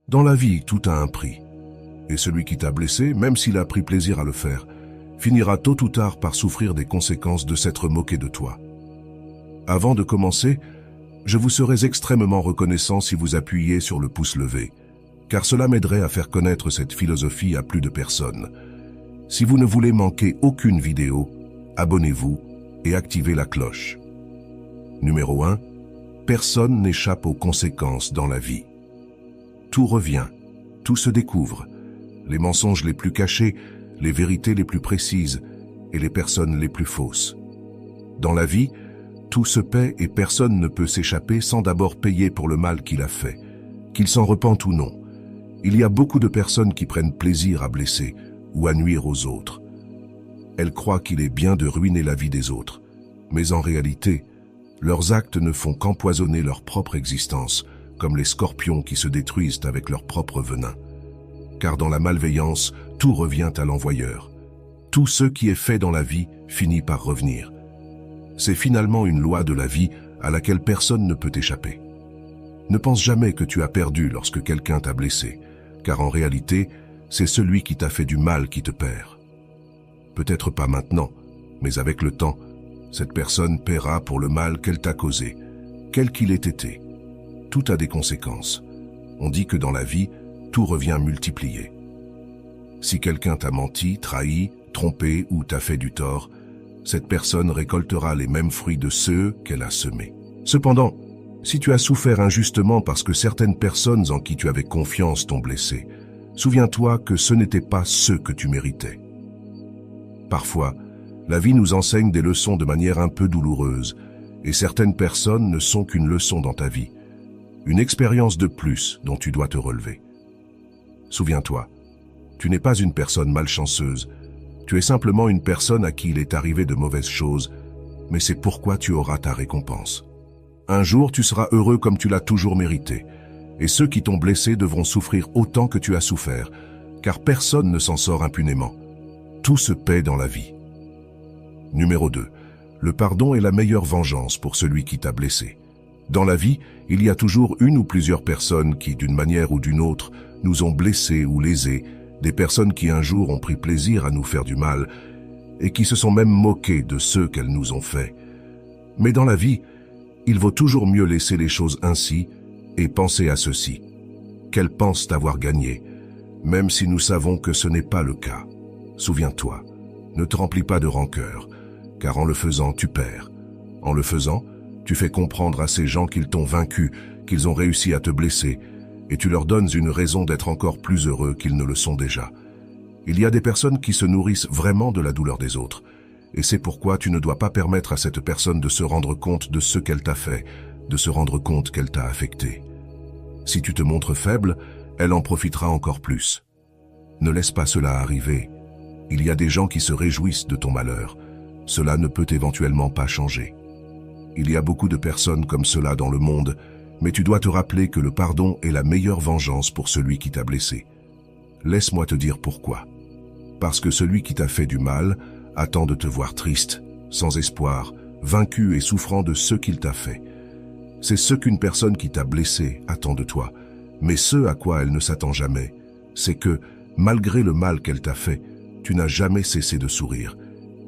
Dans la vie, tout a un prix. Et celui qui t'a blessé, même s'il a pris plaisir à le faire, finira tôt ou tard par souffrir des conséquences de s'être moqué de toi. Avant de commencer, je vous serais extrêmement reconnaissant si vous appuyiez sur le pouce levé, car cela m'aiderait à faire connaître cette philosophie à plus de personnes. Si vous ne voulez manquer aucune vidéo, abonnez-vous et activez la cloche. Numéro 1. Personne n'échappe aux conséquences dans la vie. Tout revient, tout se découvre. Les mensonges les plus cachés, les vérités les plus précises et les personnes les plus fausses. Dans la vie, tout se paie et personne ne peut s'échapper sans d'abord payer pour le mal qu'il a fait, qu'il s'en repente ou non. Il y a beaucoup de personnes qui prennent plaisir à blesser ou à nuire aux autres. Elles croient qu'il est bien de ruiner la vie des autres, mais en réalité, leurs actes ne font qu'empoisonner leur propre existence, comme les scorpions qui se détruisent avec leur propre venin. Car dans la malveillance, tout revient à l'envoyeur. Tout ce qui est fait dans la vie finit par revenir. C'est finalement une loi de la vie à laquelle personne ne peut échapper. Ne pense jamais que tu as perdu lorsque quelqu'un t'a blessé, car en réalité, c'est celui qui t'a fait du mal qui te perd. Peut-être pas maintenant, mais avec le temps, cette personne paiera pour le mal qu'elle t'a causé, quel qu'il ait été. Tout a des conséquences. On dit que dans la vie, tout revient multiplié. Si quelqu'un t'a menti, trahi, trompé ou t'a fait du tort, cette personne récoltera les mêmes fruits de ceux qu'elle a semés. Cependant, si tu as souffert injustement parce que certaines personnes en qui tu avais confiance t'ont blessé, souviens-toi que ce n'était pas ceux que tu méritais. Parfois, la vie nous enseigne des leçons de manière un peu douloureuse, et certaines personnes ne sont qu'une leçon dans ta vie, une expérience de plus dont tu dois te relever. Souviens-toi, tu n'es pas une personne malchanceuse, tu es simplement une personne à qui il est arrivé de mauvaises choses, mais c'est pourquoi tu auras ta récompense. Un jour, tu seras heureux comme tu l'as toujours mérité, et ceux qui t'ont blessé devront souffrir autant que tu as souffert, car personne ne s'en sort impunément. Tout se paie dans la vie. Numéro 2. Le pardon est la meilleure vengeance pour celui qui t'a blessé. Dans la vie, il y a toujours une ou plusieurs personnes qui, d'une manière ou d'une autre, nous ont blessés ou lésés, des personnes qui un jour ont pris plaisir à nous faire du mal et qui se sont même moquées de ceux qu'elles nous ont fait. Mais dans la vie, il vaut toujours mieux laisser les choses ainsi et penser à ceci, qu'elles pensent avoir gagné, même si nous savons que ce n'est pas le cas. Souviens-toi, ne te remplis pas de rancœur, car en le faisant, tu perds. En le faisant, tu fais comprendre à ces gens qu'ils t'ont vaincu, qu'ils ont réussi à te blesser, et tu leur donnes une raison d'être encore plus heureux qu'ils ne le sont déjà. Il y a des personnes qui se nourrissent vraiment de la douleur des autres, et c'est pourquoi tu ne dois pas permettre à cette personne de se rendre compte de ce qu'elle t'a fait, de se rendre compte qu'elle t'a affecté. Si tu te montres faible, elle en profitera encore plus. Ne laisse pas cela arriver. Il y a des gens qui se réjouissent de ton malheur. Cela ne peut éventuellement pas changer. Il y a beaucoup de personnes comme cela dans le monde, mais tu dois te rappeler que le pardon est la meilleure vengeance pour celui qui t'a blessé. Laisse-moi te dire pourquoi. Parce que celui qui t'a fait du mal attend de te voir triste, sans espoir, vaincu et souffrant de ce qu'il t'a fait. C'est ce qu'une personne qui t'a blessé attend de toi, mais ce à quoi elle ne s'attend jamais, c'est que, malgré le mal qu'elle t'a fait, tu n'as jamais cessé de sourire,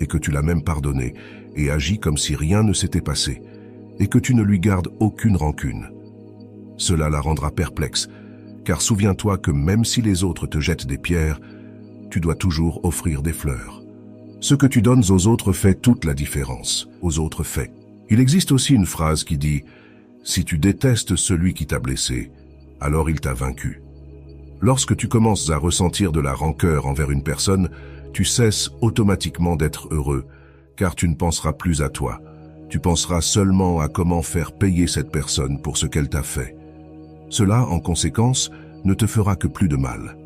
et que tu l'as même pardonné et agi comme si rien ne s'était passé, et que tu ne lui gardes aucune rancune. Cela la rendra perplexe, car souviens-toi que même si les autres te jettent des pierres, tu dois toujours offrir des fleurs. Ce que tu donnes aux autres fait toute la différence, aux autres faits. Il existe aussi une phrase qui dit « Si tu détestes celui qui t'a blessé, alors il t'a vaincu ». Lorsque tu commences à ressentir de la rancœur envers une personne, tu cesses automatiquement d'être heureux, car tu ne penseras plus à toi. Tu penseras seulement à comment faire payer cette personne pour ce qu'elle t'a fait. Cela, en conséquence, ne te fera que plus de mal.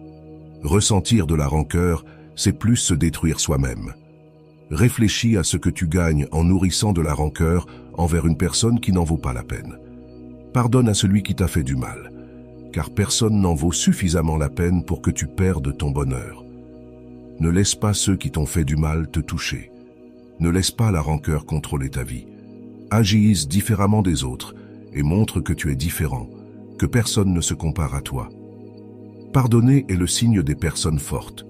Ressentir de la rancœur, c'est plus se détruire soi-même. Réfléchis à ce que tu gagnes en nourrissant de la rancœur envers une personne qui n'en vaut pas la peine. Pardonne à celui qui t'a fait du mal, car personne n'en vaut suffisamment la peine pour que tu perdes ton bonheur. Ne laisse pas ceux qui t'ont fait du mal te toucher. Ne laisse pas la rancœur contrôler ta vie. Agisse différemment des autres et montre que tu es différent, que personne ne se compare à toi. Pardonner est le signe des personnes fortes.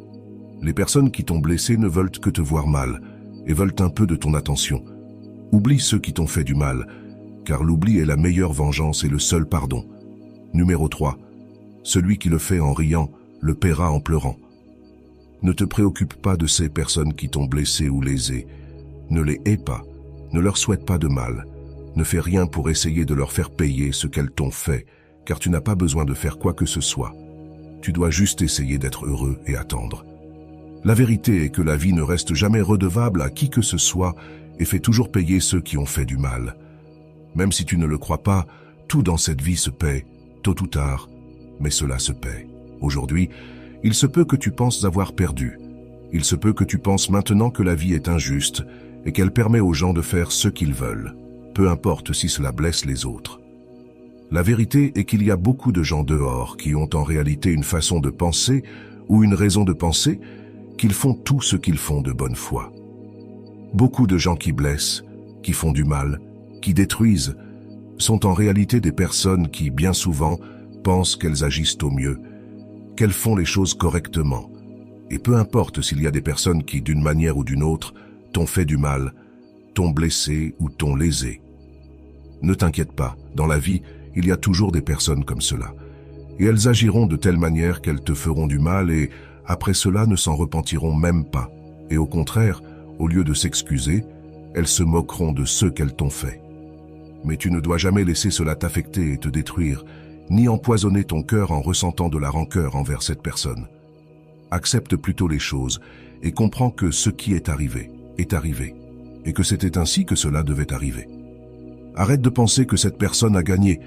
Les personnes qui t'ont blessé ne veulent que te voir mal et veulent un peu de ton attention. Oublie ceux qui t'ont fait du mal, car l'oubli est la meilleure vengeance et le seul pardon. Numéro 3. Celui qui le fait en riant, le paiera en pleurant. Ne te préoccupe pas de ces personnes qui t'ont blessé ou lésé. Ne les hais pas, ne leur souhaite pas de mal. Ne fais rien pour essayer de leur faire payer ce qu'elles t'ont fait, car tu n'as pas besoin de faire quoi que ce soit. Tu dois juste essayer d'être heureux et attendre. La vérité est que la vie ne reste jamais redevable à qui que ce soit et fait toujours payer ceux qui ont fait du mal. Même si tu ne le crois pas, tout dans cette vie se paie, tôt ou tard, mais cela se paie. Aujourd'hui, il se peut que tu penses avoir perdu. Il se peut que tu penses maintenant que la vie est injuste et qu'elle permet aux gens de faire ce qu'ils veulent, peu importe si cela blesse les autres. La vérité est qu'il y a beaucoup de gens dehors qui ont en réalité une façon de penser ou une raison de penser, qu'ils font tout ce qu'ils font de bonne foi. Beaucoup de gens qui blessent, qui font du mal, qui détruisent, sont en réalité des personnes qui, bien souvent, pensent qu'elles agissent au mieux, qu'elles font les choses correctement. Et peu importe s'il y a des personnes qui, d'une manière ou d'une autre, t'ont fait du mal, t'ont blessé ou t'ont lésé. Ne t'inquiète pas, dans la vie, il y a toujours des personnes comme cela. Et elles agiront de telle manière qu'elles te feront du mal et, après cela, ne s'en repentiront même pas. Et au contraire, au lieu de s'excuser, elles se moqueront de ceux qu'elles t'ont fait. Mais tu ne dois jamais laisser cela t'affecter et te détruire, ni empoisonner ton cœur en ressentant de la rancœur envers cette personne. Accepte plutôt les choses et comprends que ce qui est arrivé, et que c'était ainsi que cela devait arriver. Arrête de penser que cette personne a gagné.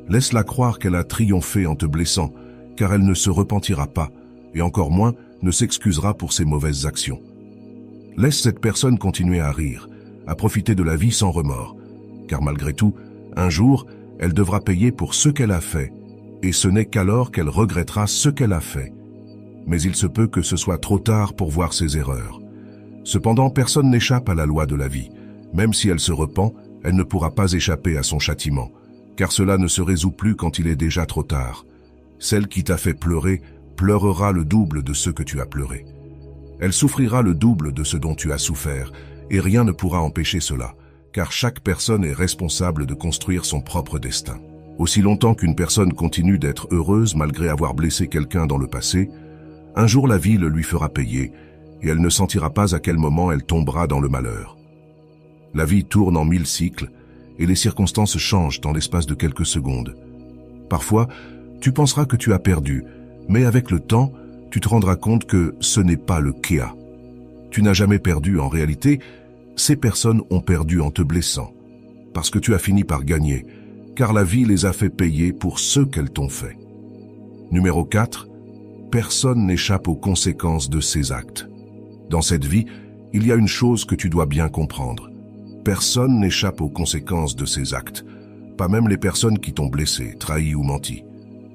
Laisse-la croire qu'elle a triomphé en te blessant, car elle ne se repentira pas, et encore moins ne s'excusera pour ses mauvaises actions. Laisse cette personne continuer à rire, à profiter de la vie sans remords, car malgré tout, un jour, elle devra payer pour ce qu'elle a fait, et ce n'est qu'alors qu'elle regrettera ce qu'elle a fait. Mais il se peut que ce soit trop tard pour voir ses erreurs. Cependant, personne n'échappe à la loi de la vie. Même si elle se repent, elle ne pourra pas échapper à son châtiment, car cela ne se résout plus quand il est déjà trop tard. Celle qui t'a fait pleurer pleurera le double de ce que tu as pleuré. Elle souffrira le double de ce dont tu as souffert, et rien ne pourra empêcher cela, car chaque personne est responsable de construire son propre destin. Aussi longtemps qu'une personne continue d'être heureuse malgré avoir blessé quelqu'un dans le passé, un jour la vie le lui fera payer, et elle ne sentira pas à quel moment elle tombera dans le malheur. La vie tourne en 1000 cycles, et les circonstances changent dans l'espace de quelques secondes. Parfois, tu penseras que tu as perdu, mais avec le temps, tu te rendras compte que ce n'est pas le cas. Tu n'as jamais perdu en réalité, ces personnes ont perdu en te blessant, parce que tu as fini par gagner, car la vie les a fait payer pour ce qu'elles t'ont fait. Numéro 4. Personne n'échappe aux conséquences de ses actes. Dans cette vie, il y a une chose que tu dois bien comprendre. Personne n'échappe aux conséquences de ses actes, pas même les personnes qui t'ont blessé, trahi ou menti.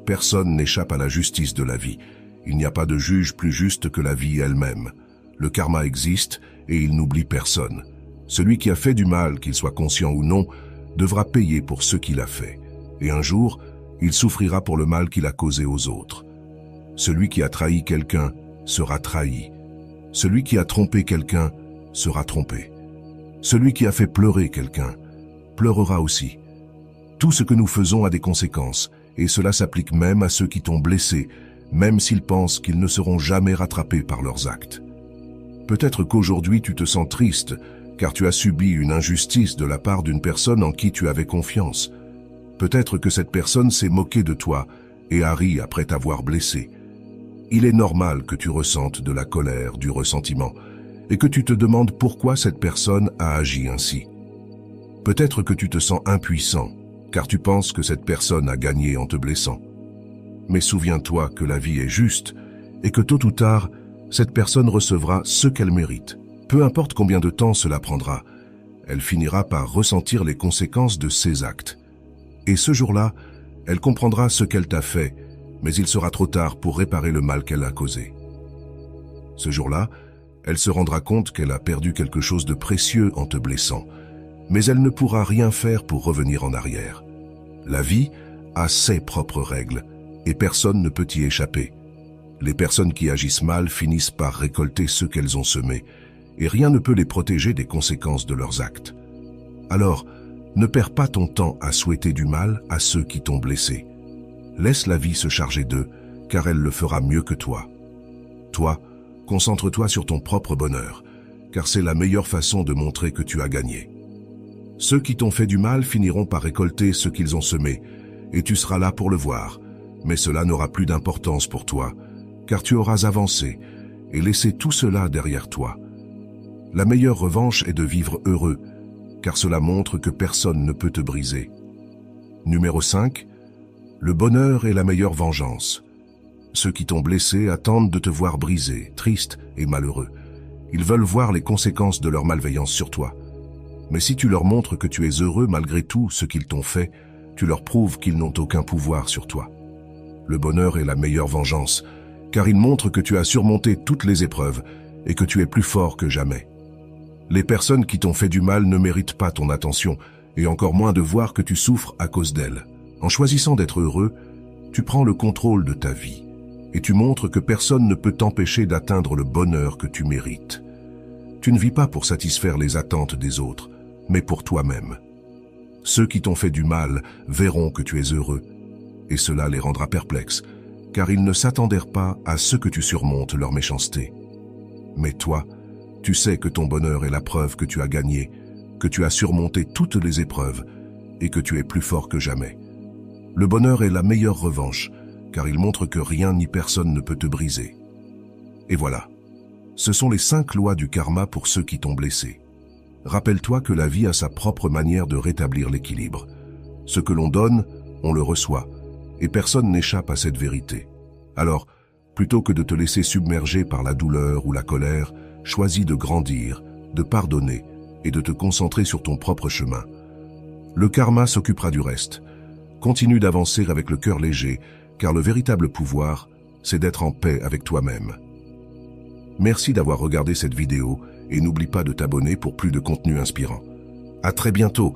Personne n'échappe à la justice de la vie. Il n'y a pas de juge plus juste que la vie elle-même. Le karma existe et il n'oublie personne. Celui qui a fait du mal, qu'il soit conscient ou non, devra payer pour ce qu'il a fait. Et un jour, il souffrira pour le mal qu'il a causé aux autres. Celui qui a trahi quelqu'un sera trahi. Celui qui a trompé quelqu'un sera trompé. Celui qui a fait pleurer quelqu'un pleurera aussi. Tout ce que nous faisons a des conséquences, et cela s'applique même à ceux qui t'ont blessé, même s'ils pensent qu'ils ne seront jamais rattrapés par leurs actes. Peut-être qu'aujourd'hui tu te sens triste, car tu as subi une injustice de la part d'une personne en qui tu avais confiance. Peut-être que cette personne s'est moquée de toi et a ri après t'avoir blessé. Il est normal que tu ressentes de la colère, du ressentiment, et que tu te demandes pourquoi cette personne a agi ainsi. Peut-être que tu te sens impuissant, car tu penses que cette personne a gagné en te blessant. Mais souviens-toi que la vie est juste, et que tôt ou tard, cette personne recevra ce qu'elle mérite. Peu importe combien de temps cela prendra, elle finira par ressentir les conséquences de ses actes. Et ce jour-là, elle comprendra ce qu'elle t'a fait, mais il sera trop tard pour réparer le mal qu'elle a causé. Ce jour-là, elle se rendra compte qu'elle a perdu quelque chose de précieux en te blessant, mais elle ne pourra rien faire pour revenir en arrière. La vie a ses propres règles, et personne ne peut y échapper. Les personnes qui agissent mal finissent par récolter ce qu'elles ont semé, et rien ne peut les protéger des conséquences de leurs actes. Alors, ne perds pas ton temps à souhaiter du mal à ceux qui t'ont blessé. Laisse la vie se charger d'eux, car elle le fera mieux que toi. Toi, concentre-toi sur ton propre bonheur, car c'est la meilleure façon de montrer que tu as gagné. Ceux qui t'ont fait du mal finiront par récolter ce qu'ils ont semé, et tu seras là pour le voir, mais cela n'aura plus d'importance pour toi, car tu auras avancé et laissé tout cela derrière toi. La meilleure revanche est de vivre heureux, car cela montre que personne ne peut te briser. Numéro 5. Le bonheur est la meilleure vengeance. Ceux qui t'ont blessé attendent de te voir brisé, triste et malheureux. Ils veulent voir les conséquences de leur malveillance sur toi. Mais si tu leur montres que tu es heureux malgré tout ce qu'ils t'ont fait, tu leur prouves qu'ils n'ont aucun pouvoir sur toi. Le bonheur est la meilleure vengeance, car il montre que tu as surmonté toutes les épreuves et que tu es plus fort que jamais. Les personnes qui t'ont fait du mal ne méritent pas ton attention, et encore moins de voir que tu souffres à cause d'elles. En choisissant d'être heureux, tu prends le contrôle de ta vie, et tu montres que personne ne peut t'empêcher d'atteindre le bonheur que tu mérites. Tu ne vis pas pour satisfaire les attentes des autres, mais pour toi-même. Ceux qui t'ont fait du mal verront que tu es heureux, et cela les rendra perplexes, car ils ne s'attendirent pas à ce que tu surmontes leur méchanceté. Mais toi, tu sais que ton bonheur est la preuve que tu as gagné, que tu as surmonté toutes les épreuves, et que tu es plus fort que jamais. Le bonheur est la meilleure revanche, car il montre que rien ni personne ne peut te briser. Et voilà, ce sont les 5 lois du karma pour ceux qui t'ont blessé. Rappelle-toi que la vie a sa propre manière de rétablir l'équilibre. Ce que l'on donne, on le reçoit, et personne n'échappe à cette vérité. Alors, plutôt que de te laisser submerger par la douleur ou la colère, choisis de grandir, de pardonner et de te concentrer sur ton propre chemin. Le karma s'occupera du reste. Continue d'avancer avec le cœur léger, car le véritable pouvoir, c'est d'être en paix avec toi-même. Merci d'avoir regardé cette vidéo et n'oublie pas de t'abonner pour plus de contenu inspirant. À très bientôt